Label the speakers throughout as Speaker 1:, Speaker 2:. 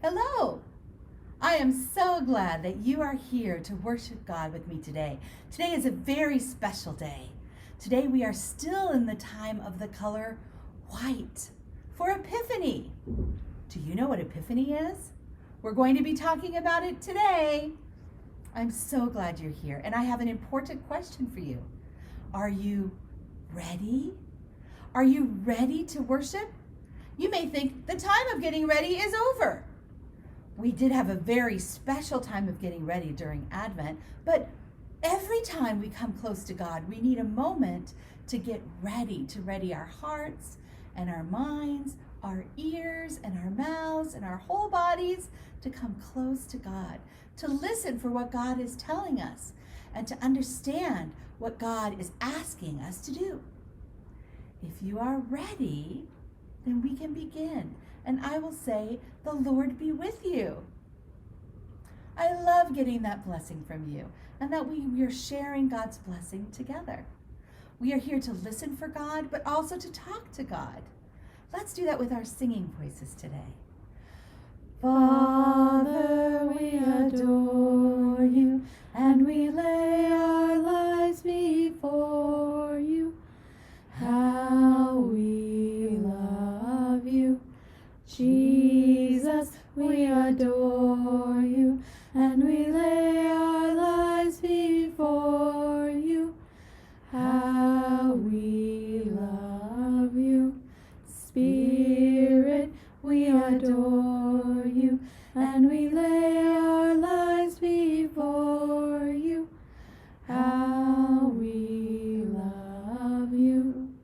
Speaker 1: Hello! I am so glad that you are here to worship God with me today. Today is a very special day. Today we are still in the time of the color white for Epiphany. Do you know what Epiphany is? We're going to be talking about it today. I'm so glad you're here, and I have an important question for you. Are you ready? Are you ready to worship? You may think the time of getting ready is over. We did have a very special time of getting ready during Advent, but every time we come close to God, we need a moment to get ready, to ready our hearts and our minds, our ears and our mouths and our whole bodies to come close to God, to listen for what God is telling us and to understand what God is asking us to do. If you are ready, then we can begin. And I will say, the Lord be with you. I love getting that blessing from you and that we are sharing God's blessing together. We are here to listen for God, but also to talk to God. Let's do that with our singing voices today. Father, we adore you, and we lay our lives before you. How we love you. Jesus, we adore you, and we lay our lives before you. How we love you. Spirit, we adore you, and we lay our lives before you. How we love you.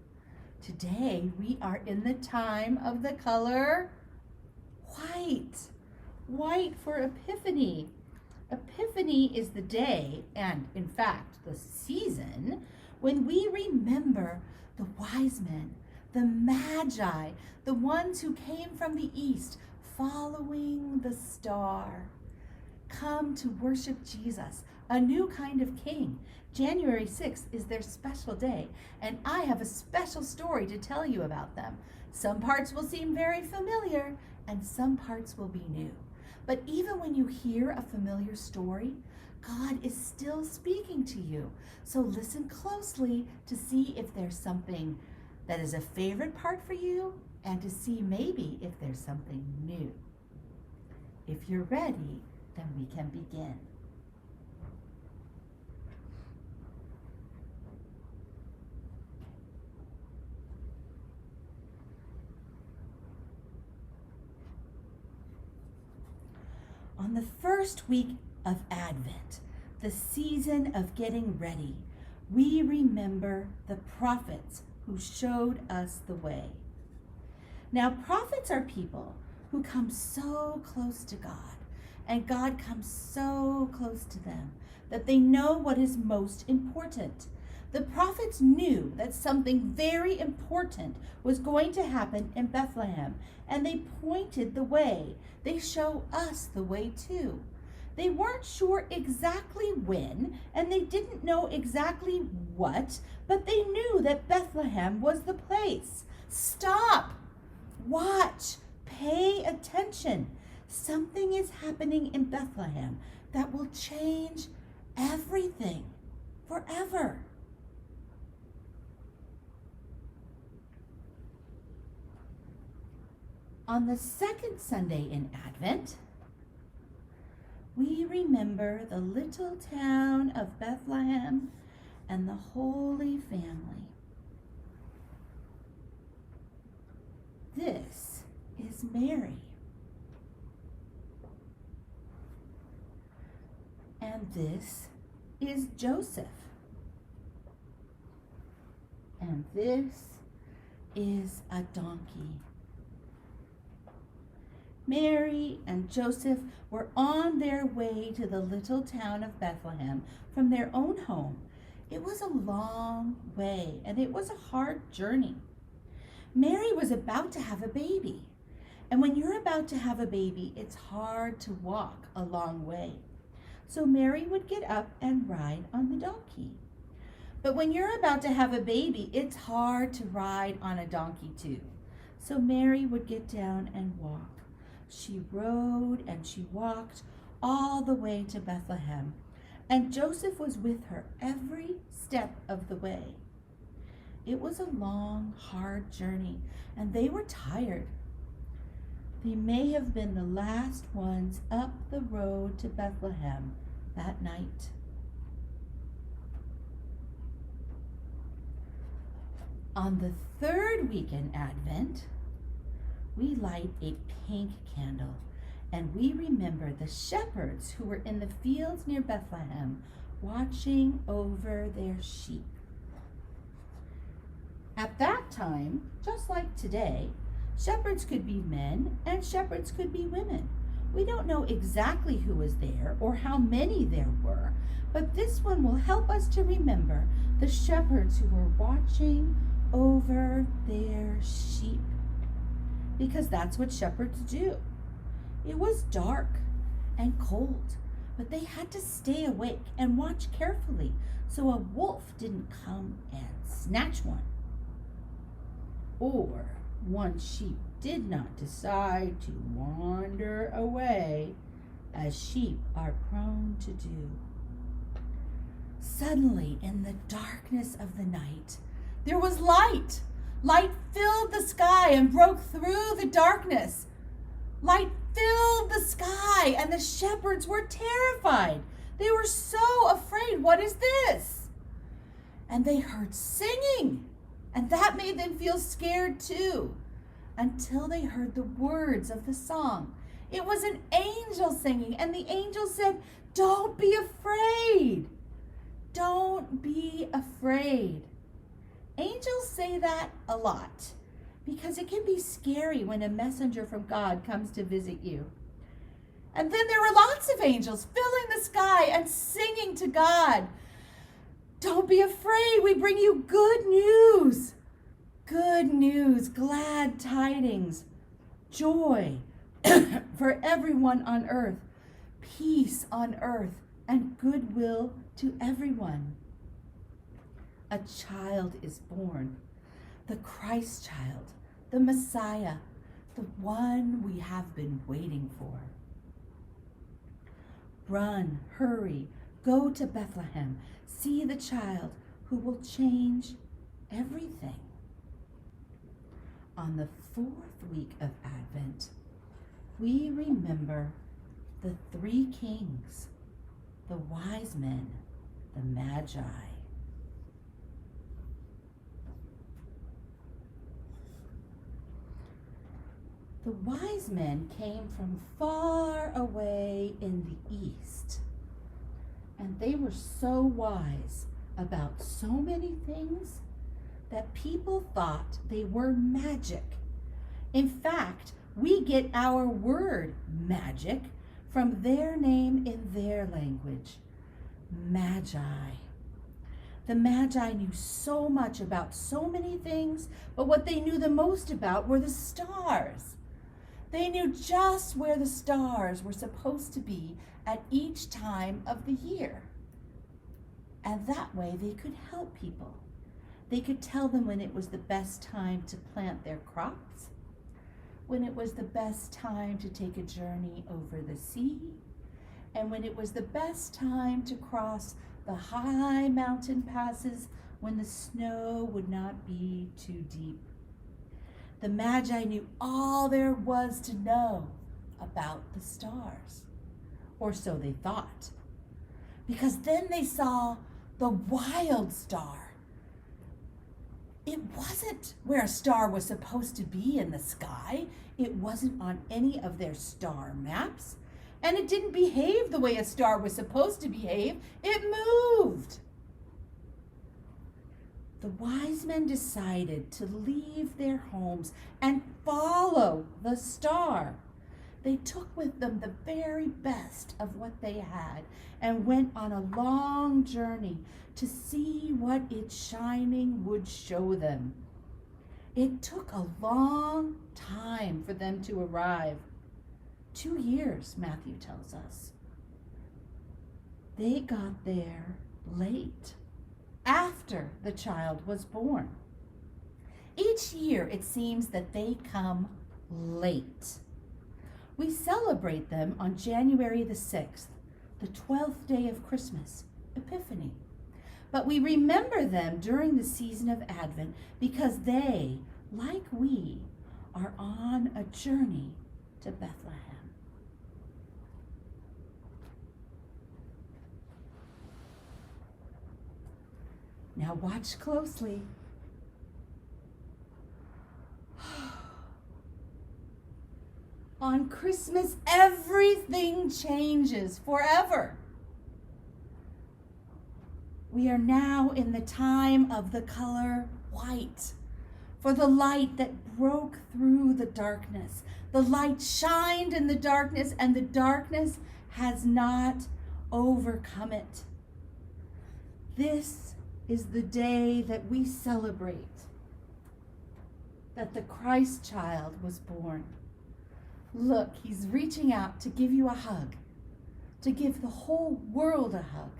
Speaker 1: Today we are in the time of the color white. White for Epiphany. Epiphany is the day, and in fact the season, when we remember the wise men, the magi, the ones who came from the east following the star, come to worship Jesus, a new kind of king. January 6th is their special day, and I have a special story to tell you about them. Some parts will seem very familiar, and some parts will be new. But even when you hear a familiar story, God is still speaking to you. So listen closely to see if there's something that is a favorite part for you, and to see maybe if there's something new. If you're ready, then we can begin. On the first week of Advent, the season of getting ready, we remember the prophets who showed us the way. Now, prophets are people who come so close to God, and God comes so close to them that they know what is most important. The prophets knew that something very important was going to happen in Bethlehem, and they pointed the way. They show us the way too. They weren't sure exactly when, and they didn't know exactly what, but they knew that Bethlehem was the place. Stop! Watch! Pay attention! Something is happening in Bethlehem that will change everything forever. On the second Sunday in Advent, we remember the little town of Bethlehem and the Holy Family. This is Mary. And this is Joseph. And this is a donkey. Mary and Joseph were on their way to the little town of Bethlehem from their own home. It was a long way, and it was a hard journey. Mary was about to have a baby. And when you're about to have a baby, it's hard to walk a long way. So Mary would get up and ride on the donkey. But when you're about to have a baby, it's hard to ride on a donkey too. So Mary would get down and walk. She rode and she walked all the way to Bethlehem, and Joseph was with her every step of the way. It was a long, hard journey, and they were tired. They may have been the last ones up the road to Bethlehem that night. On the third week in Advent, we light a pink candle, and we remember the shepherds who were in the fields near Bethlehem watching over their sheep. At that time, just like today, shepherds could be men and shepherds could be women. We don't know exactly who was there or how many there were, but this one will help us to remember the shepherds who were watching over their sheep, because that's what shepherds do. It was dark and cold, but they had to stay awake and watch carefully so a wolf didn't come and snatch one, or one sheep did not decide to wander away, as sheep are prone to do. Suddenly, in the darkness of the night, there was light. Light filled the sky and broke through the darkness. Light filled the sky, and the shepherds were terrified. They were so afraid. What is this? And they heard singing, and that made them feel scared too, until they heard the words of the song. It was an angel singing, and the angel said, "Don't be afraid. Don't be afraid." Angels say that a lot because it can be scary when a messenger from God comes to visit you. And then there were lots of angels filling the sky and singing to God. Don't be afraid. We bring you good news. Good news, glad tidings, joy for everyone on earth, peace on earth, and goodwill to everyone. A child is born, the Christ child, the Messiah, the one we have been waiting for. Run, hurry, go to Bethlehem, see the child who will change everything. On the fourth week of Advent, we remember the three kings, the wise men, the Magi. The wise men came from far away in the east, and they were so wise about so many things that people thought they were magic. In fact, we get our word magic from their name in their language, Magi. The Magi knew so much about so many things, but what they knew the most about were the stars. They knew just where the stars were supposed to be at each time of the year. And that way they could help people. They could tell them when it was the best time to plant their crops, when it was the best time to take a journey over the sea, and when it was the best time to cross the high mountain passes when the snow would not be too deep. The Magi knew all there was to know about the stars, or so they thought, because then they saw the wild star. It wasn't where a star was supposed to be in the sky. It wasn't on any of their star maps, and it didn't behave the way a star was supposed to behave. It moved. The wise men decided to leave their homes and follow the star. They took with them the very best of what they had and went on a long journey to see what its shining would show them. It took a long time for them to arrive. 2 years, Matthew tells us. They got there late, after the child was born. Each year it seems that they come late. We celebrate them on January the 6th, the 12th day of Christmas, Epiphany. But we remember them during the season of Advent because they, like we, are on a journey to Bethlehem. Now watch closely. On Christmas, everything changes forever. We are now in the time of the color white, for the light that broke through the darkness. The light shined in the darkness, and the darkness has not overcome it. This is the day that we celebrate that the Christ child was born. Look, he's reaching out to give you a hug, to give the whole world a hug,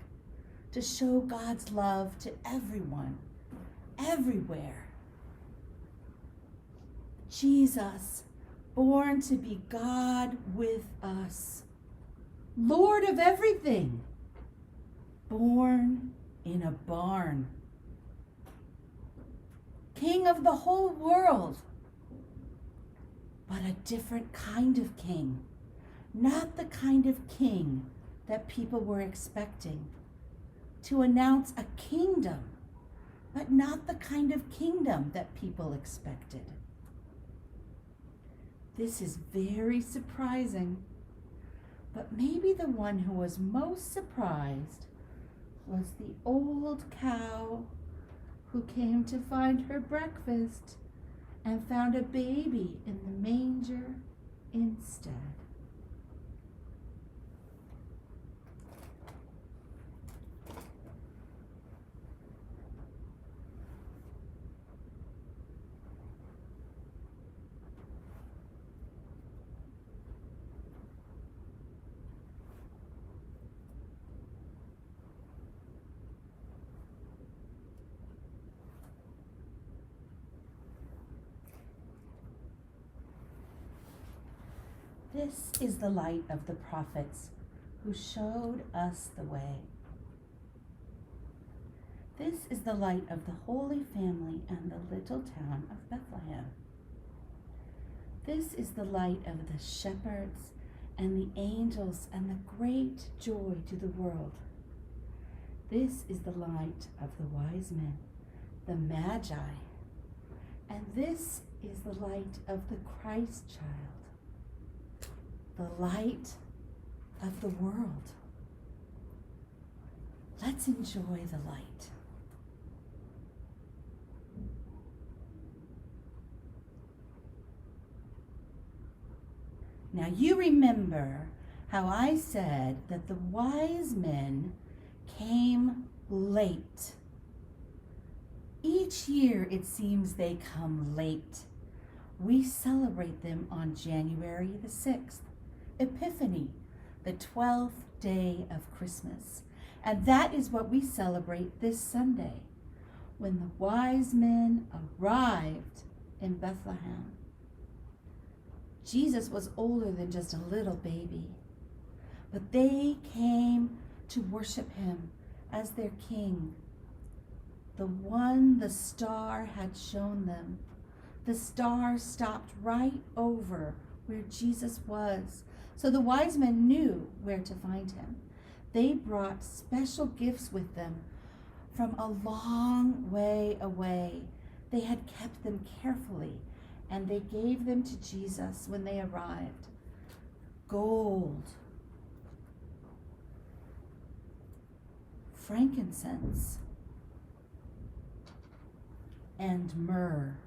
Speaker 1: to show God's love to everyone, everywhere. Jesus, born to be God with us, Lord of everything, born in a barn, King of the whole world, but a different kind of king, not the kind of king that people were expecting, to announce a kingdom, but not the kind of kingdom that people expected. This is very surprising, but maybe the one who was most surprised was the old cow who came to find her breakfast and found a baby in the manger instead. This is the light of the prophets who showed us the way. This is the light of the Holy Family and the little town of Bethlehem. This is the light of the shepherds and the angels and the great joy to the world. This is the light of the wise men, the Magi. And this is the light of the Christ child, the light of the world. Let's enjoy the light. Now you remember how I said that the wise men came late. Each year it seems they come late. We celebrate them on January the 6th, Epiphany, the 12th day of Christmas. And that is what we celebrate this Sunday, when the wise men arrived in Bethlehem. Jesus was older than just a little baby, but they came to worship him as their king, the one the star had shown them. The star stopped right over where Jesus was, so the wise men knew where to find him. They brought special gifts with them from a long way away. They had kept them carefully, and they gave them to Jesus when they arrived. Gold, frankincense, and myrrh.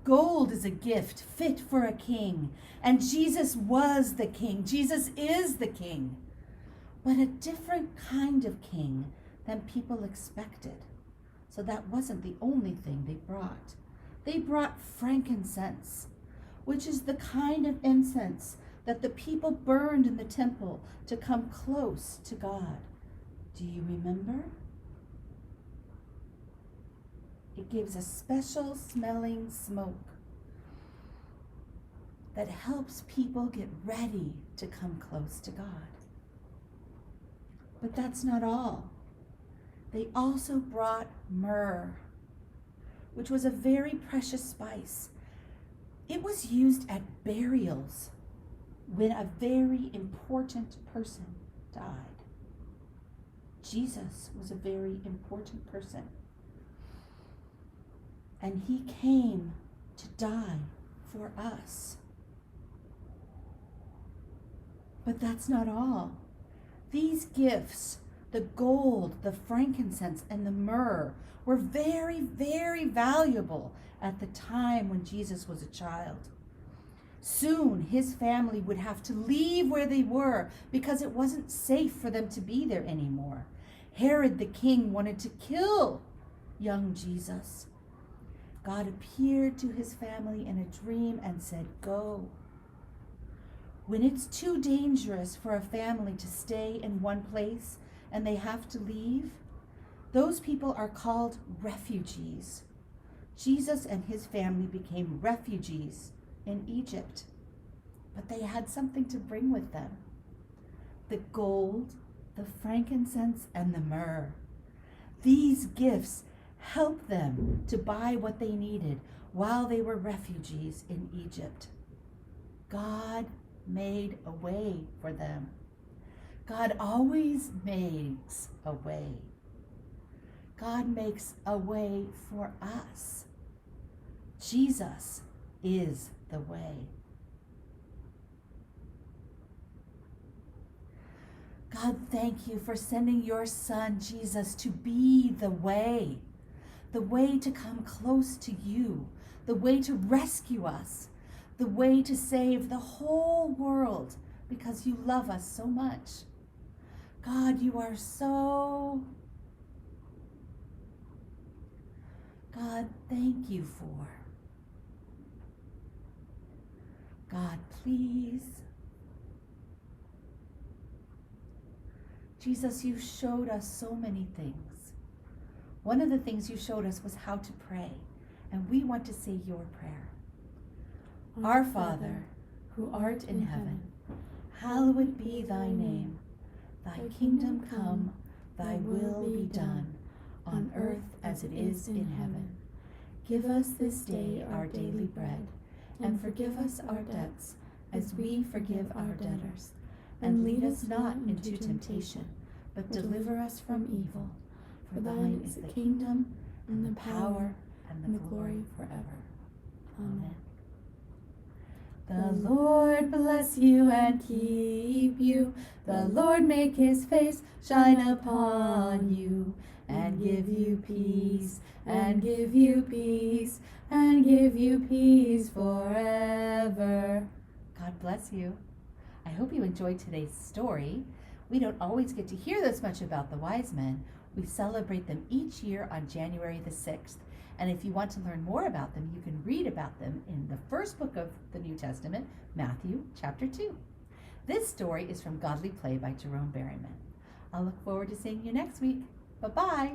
Speaker 1: Gold is a gift fit for a king, and Jesus was the king. Jesus is the king, but a different kind of king than people expected. So that wasn't the only thing they brought. They brought frankincense, which is the kind of incense that the people burned in the temple to come close to God. Do you remember? It gives a special smelling smoke. that helps people get ready to come close to God. But that's not all. They also brought myrrh, which was a very precious spice. It was used at burials when a very important person died. Jesus was a very important person. And he came to die for us. But that's not all. These gifts, the gold, the frankincense, and the myrrh, were very, very valuable at the time when Jesus was a child. Soon his family would have to leave where they were because it wasn't safe for them to be there anymore. Herod the king wanted to kill young Jesus. God appeared to his family in a dream and said, "Go." When it's too dangerous for a family to stay in one place and they have to leave, those people are called refugees. Jesus and his family became refugees in Egypt, but they had something to bring with them: the gold, the frankincense, and the myrrh. These gifts helped them to buy what they needed while they were refugees in Egypt. God made a way for them. God always makes a way. God makes a way for us. Jesus is the way. God, thank you for sending your son, Jesus, to be the way to come close to you, the way to rescue us, the way to save the whole world because you love us so much. God, you are so... God, thank you for... God, please. Jesus, you showed us so many things. One of the things you showed us was how to pray, and we want to say your prayer. Our Father, who art in heaven, hallowed be thy name. Thy kingdom come, thy will be done, on earth as it is in heaven. Give us this day our daily bread, and forgive us our debts, as we forgive our debtors. And lead us not into temptation, but deliver us from evil. For thine is the kingdom, and the power, and the glory forever. Amen. The Lord bless you and keep you. The Lord make his face shine upon you, and give you peace, and give you peace, and give you peace forever. God bless you. I hope you enjoyed today's story. We don't always get to hear this much about the wise men. We celebrate them each year on January the 6th. And if you want to learn more about them, you can read about them in the first book of the New Testament, Matthew chapter 2. This story is from Godly Play by Jerome Berryman. I'll look forward to seeing you next week. Bye-bye.